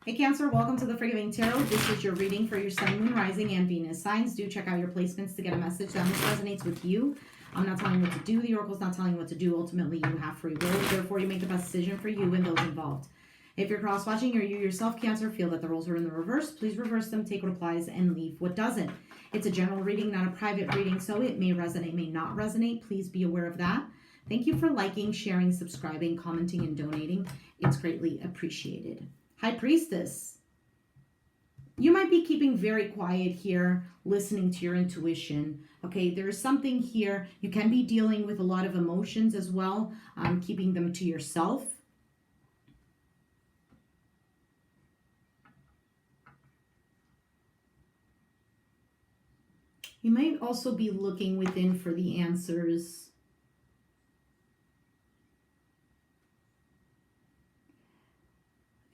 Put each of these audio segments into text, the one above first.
Hey Cancer, welcome to the Forgiving Tarot. This is your reading for your Sun, Moon, Rising, and Venus signs. Do check out your placements to get a message that most resonates with you. I'm not telling you what to do. The Oracle's not telling you what to do. Ultimately, you have free will. Therefore, you make the best decision for you and those involved. If you're cross-watching or you yourself, Cancer, feel that the roles are in the reverse, please reverse them, take what applies, and leave what doesn't. It's a general reading, not a private reading, so it may resonate, may not resonate. Please be aware of that. Thank you for liking, sharing, subscribing, commenting, and donating. It's greatly appreciated. High Priestess. You might be keeping very quiet here, listening to your intuition. Okay, there is something here. You can be dealing with a lot of emotions as well, keeping them to yourself. You might also be looking within for the answers.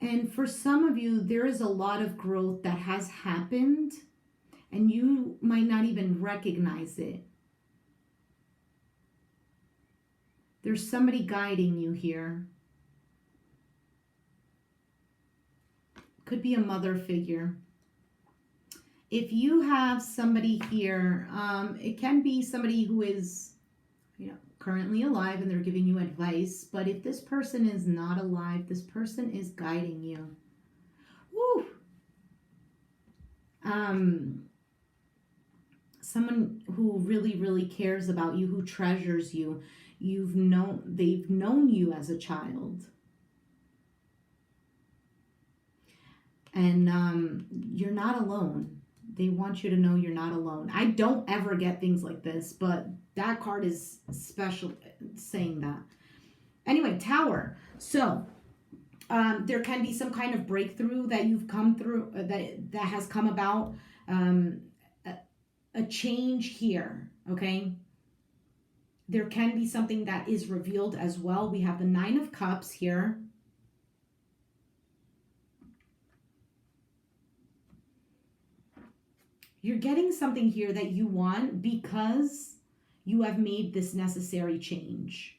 And for some of you, there is a lot of growth that has happened, and you might not even recognize it. There's somebody guiding you here. Could be a mother figure. If you have somebody here, it can be somebody who is, currently alive and they're giving you advice. But if this person is not alive, this person is guiding you. Woo! Someone who really, really cares about you, who treasures you. They've known you as a child. And you're not alone. They want you to know you're not alone. I don't ever get things like this, but that card is special saying that. Anyway, Tower. So there can be some kind of breakthrough that you've come through, that has come about. A change here, okay? There can be something that is revealed as well. We have the Nine of Cups here. You're getting something here that you want because you have made this necessary change.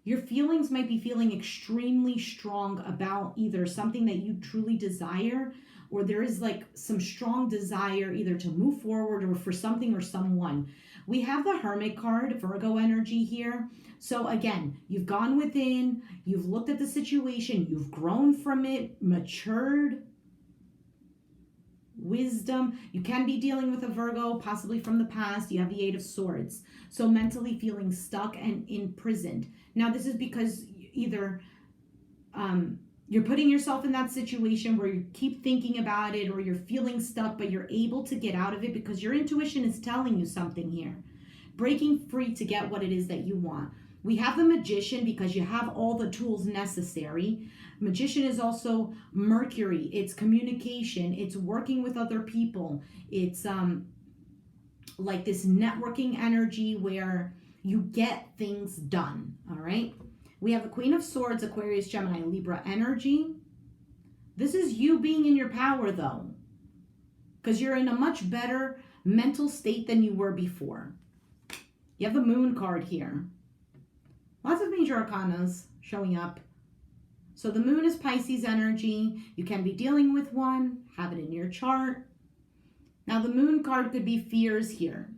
Your feelings might be feeling extremely strong about either something that you truly desire, or there is like some strong desire either to move forward or for something or someone. We have the Hermit card, Virgo energy here. So again, you've gone within, you've looked at the situation, you've grown from it, matured, wisdom. You can be dealing with a Virgo, possibly from the past. You have the Eight of Swords. So mentally feeling stuck and imprisoned. Now, this is because either you're putting yourself in that situation where you keep thinking about it, or you're feeling stuck, but you're able to get out of it because your intuition is telling you something here. Breaking free to get what it is that you want. We have the Magician because you have all the tools necessary. Magician is also Mercury. It's communication. It's working with other people. It's like this networking energy where you get things done. All right. We have the Queen of Swords, Aquarius, Gemini, Libra energy. This is you being in your power though, because you're in a much better mental state than you were before. You have the Moon card here. Lots of major arcanas showing up. So the Moon is Pisces energy. You can be dealing with one, have it in your chart. Now the Moon card could be fears here,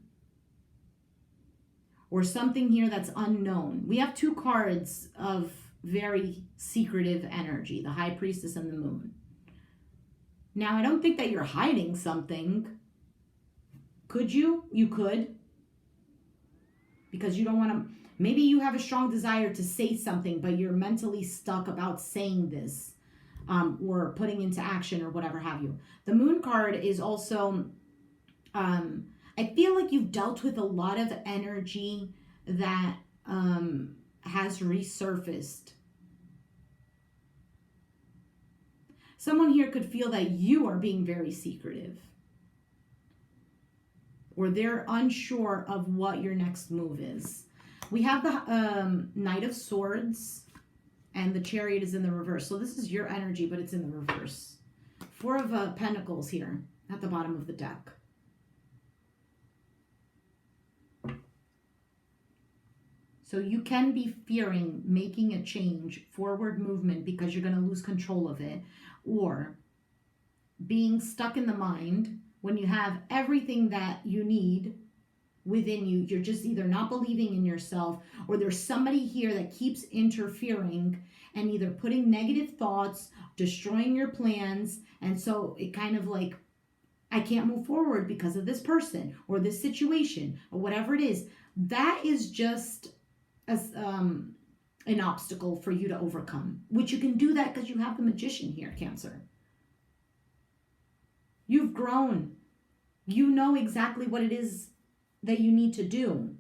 or something here that's unknown. We have two cards of very secretive energy, the High Priestess and the Moon. Now I don't think that you're hiding something. Could you? You could. Because you don't want to. Maybe you have a strong desire to say something, but you're mentally stuck about saying this, or putting into action or whatever have you. The Moon card is also, I feel like you've dealt with a lot of energy that has resurfaced. Someone here could feel that you are being very secretive, or they're unsure of what your next move is. We have the Knight of Swords, and the Chariot is in the reverse. So this is your energy, but it's in the reverse. Four of Pentacles here at the bottom of the deck. So you can be fearing making a change, forward movement, because you're going to lose control of it, or being stuck in the mind when you have everything that you need within you. You're just either not believing in yourself, or there's somebody here that keeps interfering and either putting negative thoughts, destroying your plans. And so it kind of like, I can't move forward because of this person or this situation or whatever it is. That is just an obstacle for you to overcome, which you can do that because you have the Magician here, Cancer. You've grown. You know exactly what it is that you need to do.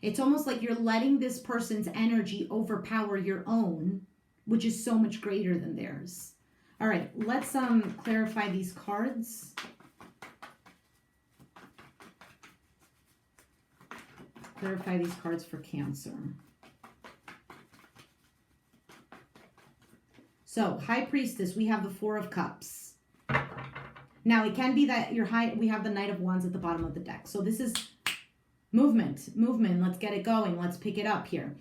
It's almost like you're letting this person's energy overpower your own, which is so much greater than theirs. All right, let's clarify these cards. Clarify these cards for Cancer. So, High Priestess, we have the Four of Cups. Now, it can be that we have the Knight of Wands at the bottom of the deck. So this is movement. Let's get it going. Let's pick it up here.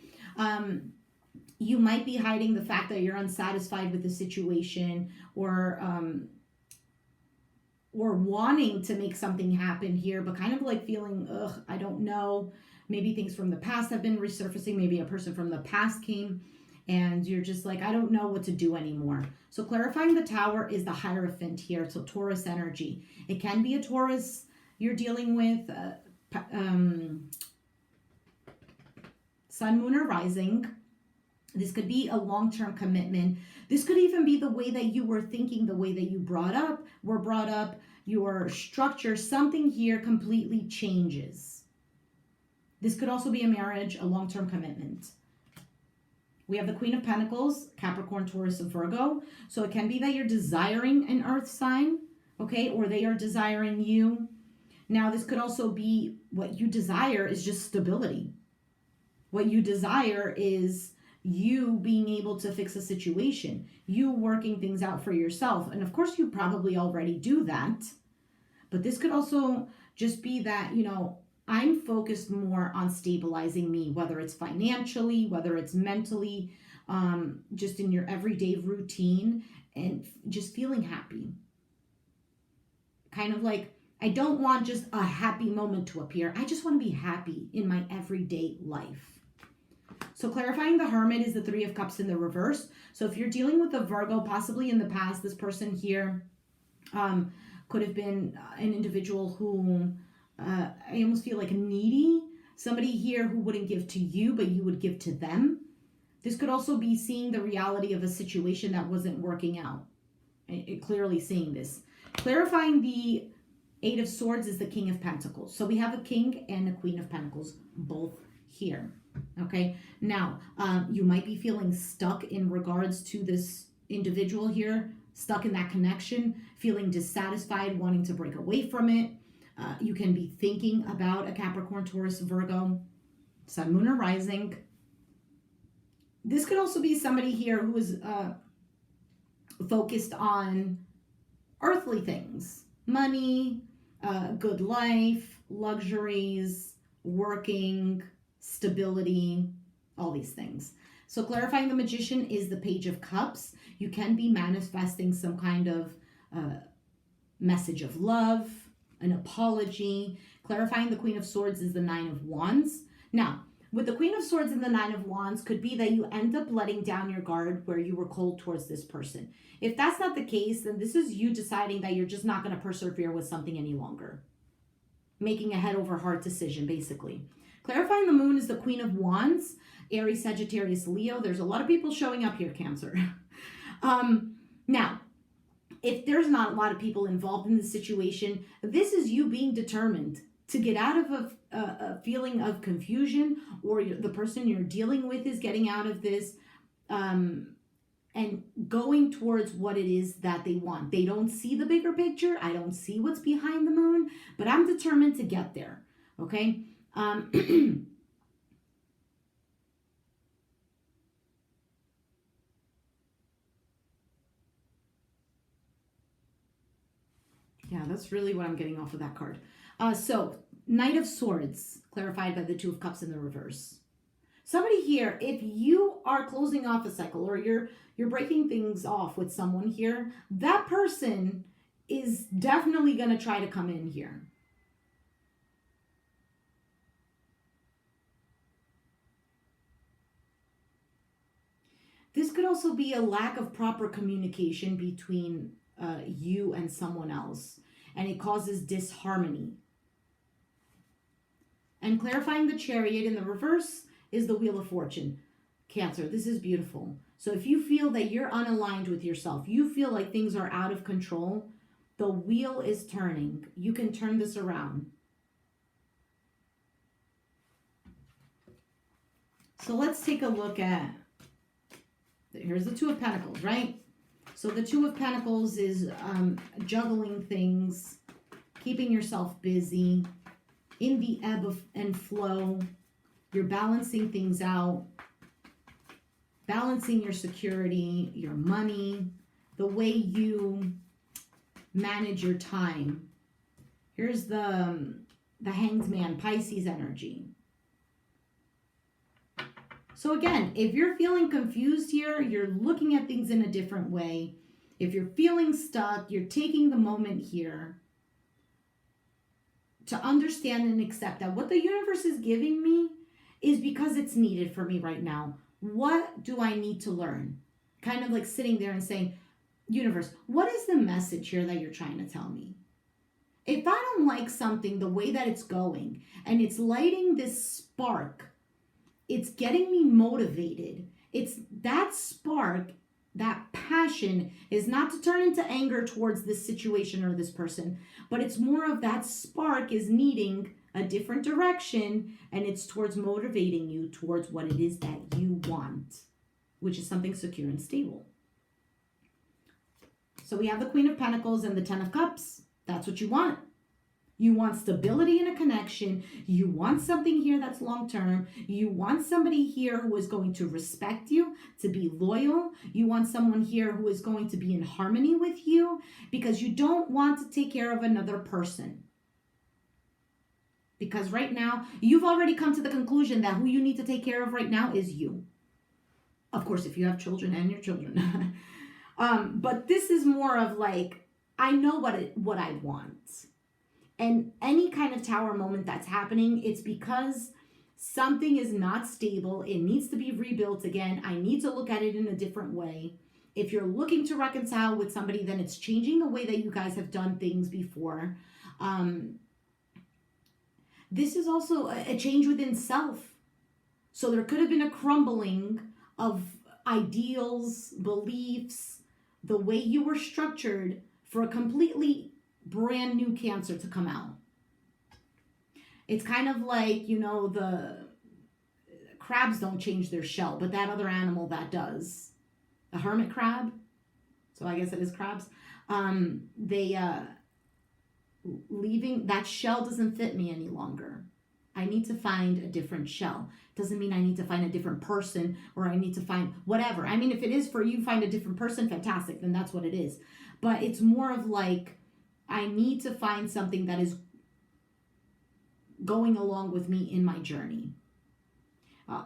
You might be hiding the fact that you're unsatisfied with the situation, or wanting to make something happen here, but kind of like feeling, ugh, I don't know. Maybe things from the past have been resurfacing. Maybe a person from the past came and you're just like, I don't know what to do anymore. So clarifying the Tower is the Hierophant here. So Taurus energy. It can be a Taurus you're dealing with, Sun, Moon, or Rising. This could be a long-term commitment. This could even be the way that you were thinking, the way that you were brought up, your structure. Something here completely changes. This could also be a marriage, a long-term commitment. We have the Queen of Pentacles, Capricorn, Taurus, and Virgo. So it can be that you're desiring an earth sign, okay? Or they are desiring you. Now, this could also be what you desire is just stability. What you desire is you being able to fix a situation, you working things out for yourself. And of course, you probably already do that. But this could also just be that, I'm focused more on stabilizing me, whether it's financially, whether it's mentally, just in your everyday routine, and just feeling happy. Kind of like, I don't want just a happy moment to appear. I just want to be happy in my everyday life. So clarifying the Hermit is the Three of Cups in the reverse. So if you're dealing with a Virgo, possibly in the past, this person here could have been an individual who I almost feel like needy. Somebody here who wouldn't give to you, but you would give to them. This could also be seeing the reality of a situation that wasn't working out. Clearly seeing this. Clarifying the Eight of Swords is the King of Pentacles. So we have a King and a Queen of Pentacles both here. Okay. Now, you might be feeling stuck in regards to this individual here, stuck in that connection, feeling dissatisfied, wanting to break away from it. You can be thinking about a Capricorn, Taurus, Virgo, Sun, Moon, or Rising. This could also be somebody here who is focused on earthly things, money, good life, luxuries, working, stability, all these things. So clarifying the Magician is the Page of Cups. You can be manifesting some kind of message of love, an apology. Clarifying the Queen of Swords is the Nine of Wands. Now, with the Queen of Swords and the Nine of Wands, could be that you end up letting down your guard where you were cold towards this person. If that's not the case, then this is you deciding that you're just not going to persevere with something any longer. Making a head over heart decision, basically. Clarifying the Moon is the Queen of Wands, Aries, Sagittarius, Leo. There's a lot of people showing up here, Cancer. Now, if there's not a lot of people involved in the situation, this is you being determined to get out of a feeling of confusion, or the person you're dealing with is getting out of this, and going towards what it is that they want. They don't see the bigger picture. I don't see what's behind the moon, but I'm determined to get there. Okay. Yeah, that's really what I'm getting off of that card. So Knight of Swords, clarified by the Two of Cups in the reverse. Somebody here, if you are closing off a cycle or you're breaking things off with someone here, that person is definitely going to try to come in here. This could also be a lack of proper communication between you and someone else, and it causes disharmony. And clarifying the Chariot in the reverse is the Wheel of Fortune. Cancer, this is beautiful. So if you feel that you're unaligned with yourself, you feel like things are out of control, the wheel is turning. You can turn this around. So let's take a look at, here's the Two of Pentacles, right? So the Two of Pentacles is juggling things, keeping yourself busy, in the ebb and flow. You're balancing things out, balancing your security, your money, the way you manage your time. Here's the Hanged Man, Pisces energy. So again, if you're feeling confused here, you're looking at things in a different way. If you're feeling stuck, you're taking the moment here to understand and accept that what the universe is giving me is because it's needed for me right now. What do I need to learn? Kind of like sitting there and saying, universe, what is the message here that you're trying to tell me? If I don't like something the way that it's going and it's lighting this spark, it's getting me motivated. It's that spark, that passion is not to turn into anger towards this situation or this person, but it's more of that spark is needing a different direction, and it's towards motivating you towards what it is that you want, which is something secure and stable. So we have the Queen of Pentacles and the Ten of Cups. That's what you want. You want stability in a connection. You want something here that's long-term. You want somebody here who is going to respect you, to be loyal. You want someone here who is going to be in harmony with you, because you don't want to take care of another person. Because right now, you've already come to the conclusion that who you need to take care of right now is you. Of course, if you have children and your children. But this is more of like, I know what I want. And any kind of tower moment that's happening, it's because something is not stable. It needs to be rebuilt again. I need to look at it in a different way. If you're looking to reconcile with somebody, then it's changing the way that you guys have done things before. This is also a change within self. So there could have been a crumbling of ideals, beliefs, the way you were structured for a completely brand new Cancer to come out. It's kind of like, you know, the crabs don't change their shell, but that other animal that does. A hermit crab. So I guess it is crabs. Leaving that shell doesn't fit me any longer. I need to find a different shell. Doesn't mean I need to find a different person or I need to find whatever. I mean, if it is for you, find a different person, fantastic, then that's what it is. But it's more of like, I need to find something that is going along with me in my journey.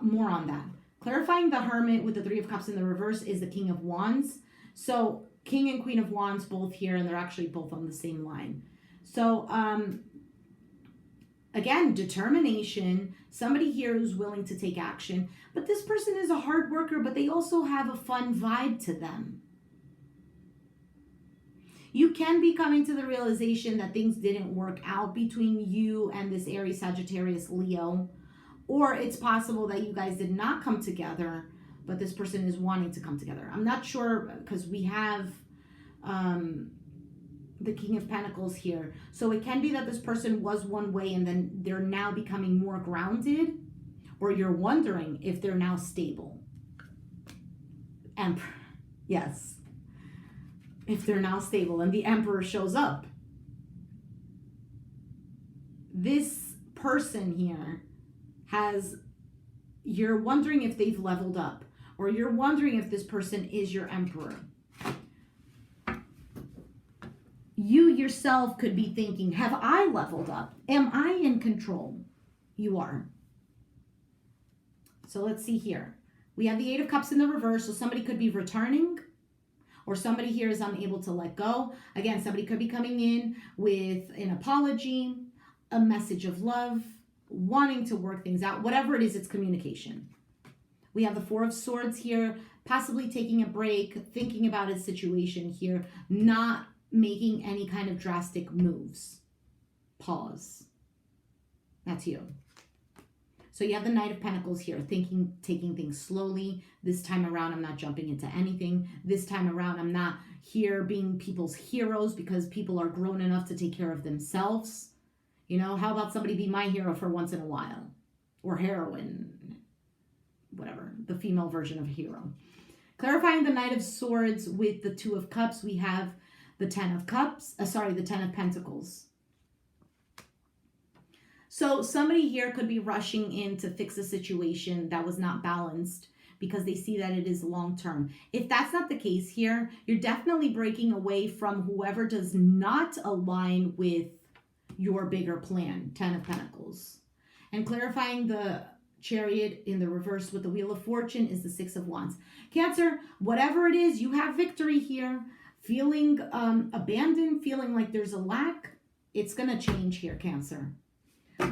More on that. Clarifying the Hermit with the Three of Cups in the reverse is the King of Wands. So King and Queen of Wands both here, and they're actually both on the same line. So, again, determination, somebody here who's willing to take action. But this person is a hard worker, but they also have a fun vibe to them. You can be coming to the realization that things didn't work out between you and this Aries, Sagittarius, Leo. Or it's possible that you guys did not come together, but this person is wanting to come together. I'm not sure because we have the King of Pentacles here. So it can be that this person was one way and then they're now becoming more grounded, or you're wondering if they're now stable. Emperor, yes. If they're now stable and the Emperor shows up. This person here you're wondering if they've leveled up, or you're wondering if this person is your Emperor. You yourself could be thinking, have I leveled up? Am I in control? You are. So let's see here. We have the Eight of Cups in the reverse, so somebody could be returning, or somebody here is unable to let go. Again, somebody could be coming in with an apology, a message of love, wanting to work things out. Whatever it is, it's communication. We have the Four of Swords here, possibly taking a break, thinking about a situation here, not making any kind of drastic moves. Pause. That's you. So you have the Knight of Pentacles here, taking things slowly. This time around, I'm not jumping into anything. This time around, I'm not here being people's heroes because people are grown enough to take care of themselves. You know, how about somebody be my hero for once in a while? Or heroine, whatever, the female version of a hero. Clarifying the Knight of Swords with the Two of Cups, we have the Ten of Cups, the Ten of Pentacles. So somebody here could be rushing in to fix a situation that was not balanced because they see that it is long-term. If that's not the case here, you're definitely breaking away from whoever does not align with your bigger plan, Ten of Pentacles. And clarifying the Chariot in the reverse with the Wheel of Fortune is the Six of Wands. Cancer, whatever it is, you have victory here. Feeling abandoned, feeling like there's a lack, it's going to change here, Cancer.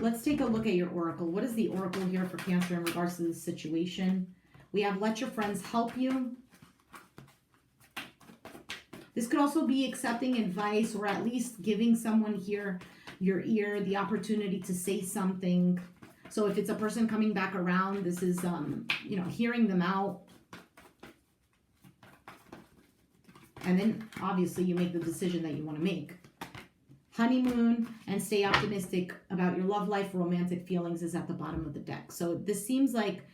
Let's take a look at your oracle. What is the oracle here for Cancer in regards to this situation? We have let your friends help you. This could also be accepting advice or at least giving someone here your ear, the opportunity to say something. So if it's a person coming back around, this is, hearing them out. And then obviously you make the decision that you want to make. Honeymoon and stay optimistic about your love life, romantic feelings is at the bottom of the deck. So this seems like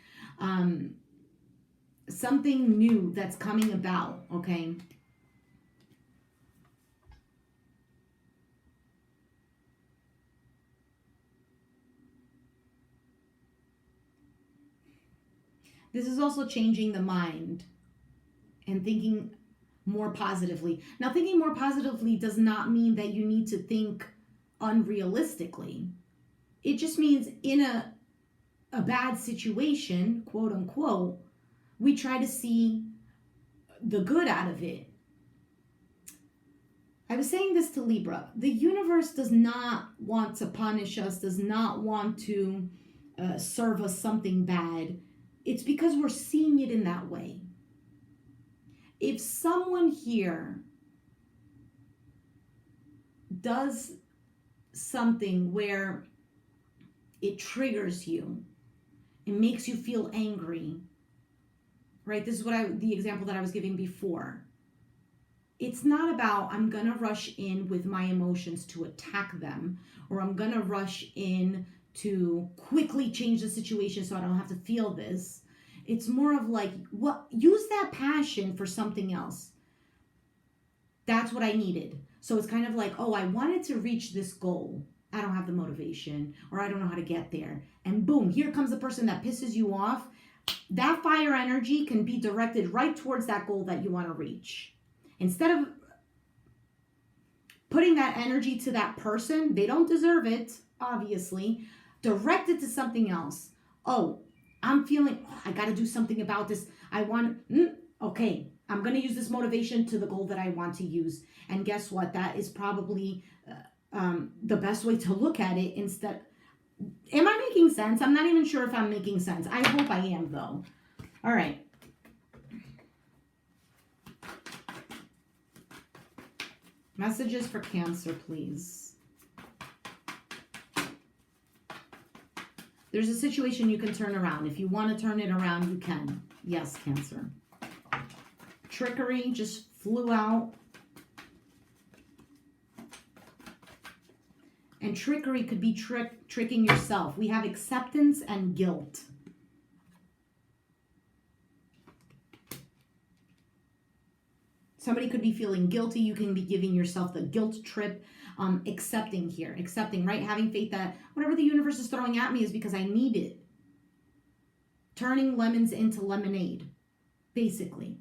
something new that's coming about, okay? This is also changing the mind and thinking more positively. Now, thinking more positively does not mean that you need to think unrealistically. It just means in a bad situation, quote unquote, we try to see the good out of it. I was saying this to Libra. The universe does not want to punish us, does not want to serve us something bad. It's because we're seeing it in that way. If someone here does something where it triggers you, it makes you feel angry, right? This is the example that I was giving before. It's not about I'm going to rush in with my emotions to attack them, or I'm going to rush in to quickly change the situation so I don't have to feel this. It's more of like, use that passion for something else. That's what I needed. So it's kind of like, oh, I wanted to reach this goal. I don't have the motivation, or I don't know how to get there. And boom, here comes the person that pisses you off. That fire energy can be directed right towards that goal that you want to reach. Instead of putting that energy to that person, they don't deserve it, obviously. Direct it to something else. Oh, I'm feeling, I got to do something about this. Okay, I'm going to use this motivation to the goal that I want to use. And guess what? That is probably the best way to look at it instead. Am I making sense? I'm not even sure if I'm making sense. I hope I am, though. All right. Messages for Cancer, please. There's a situation you can turn around. If you want to turn it around, you can. Yes, Cancer. Trickery just flew out. And trickery could be tricking yourself. We have acceptance and guilt. Somebody could be feeling guilty. You can be giving yourself the guilt trip. Accepting here. Accepting, right? Having faith that whatever the universe is throwing at me is because I need it. Turning lemons into lemonade, basically.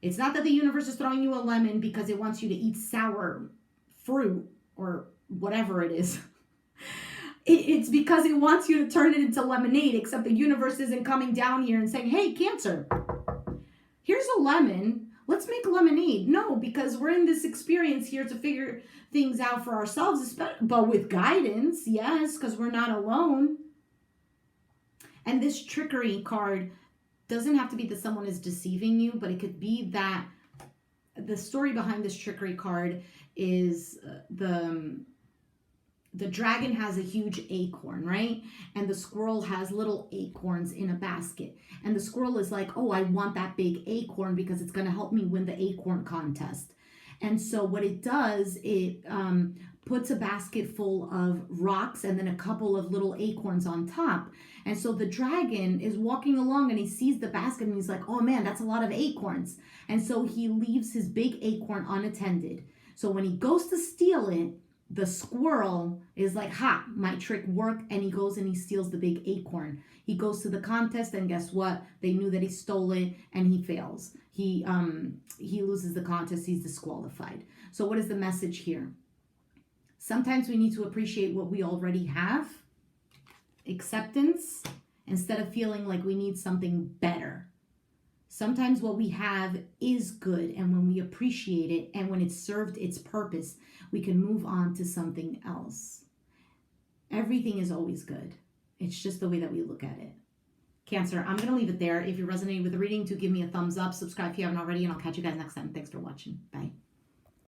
It's not that the universe is throwing you a lemon because it wants you to eat sour fruit or whatever it is. It's because it wants you to turn it into lemonade, except the universe isn't coming down here and saying, hey, Cancer, here's a lemon. Let's make lemonade. No, because we're in this experience here to figure things out for ourselves, but with guidance, yes, because we're not alone. And this trickery card doesn't have to be that someone is deceiving you, but it could be that the story behind this trickery card is the dragon has a huge acorn, right? And the squirrel has little acorns in a basket. And the squirrel is like, oh, I want that big acorn because it's going to help me win the acorn contest. And so what it does, it puts a basket full of rocks and then a couple of little acorns on top. And so the dragon is walking along and he sees the basket and he's like, oh man, that's a lot of acorns. And so he leaves his big acorn unattended. So when he goes to steal it, the squirrel is like, ha, my trick worked, and he goes and he steals the big acorn. He goes to the contest, and guess what? They knew that he stole it, and he fails. He loses the contest. He's disqualified. So what is the message here? Sometimes we need to appreciate what we already have, acceptance, instead of feeling like we need something better. Sometimes what we have is good, and when we appreciate it and when it's served its purpose, we can move on to something else. Everything is always good. It's just the way that we look at it. Cancer, I'm going to leave it there. If you resonated with the reading, do give me a thumbs up, subscribe if you haven't already, and I'll catch you guys next time. Thanks for watching. Bye.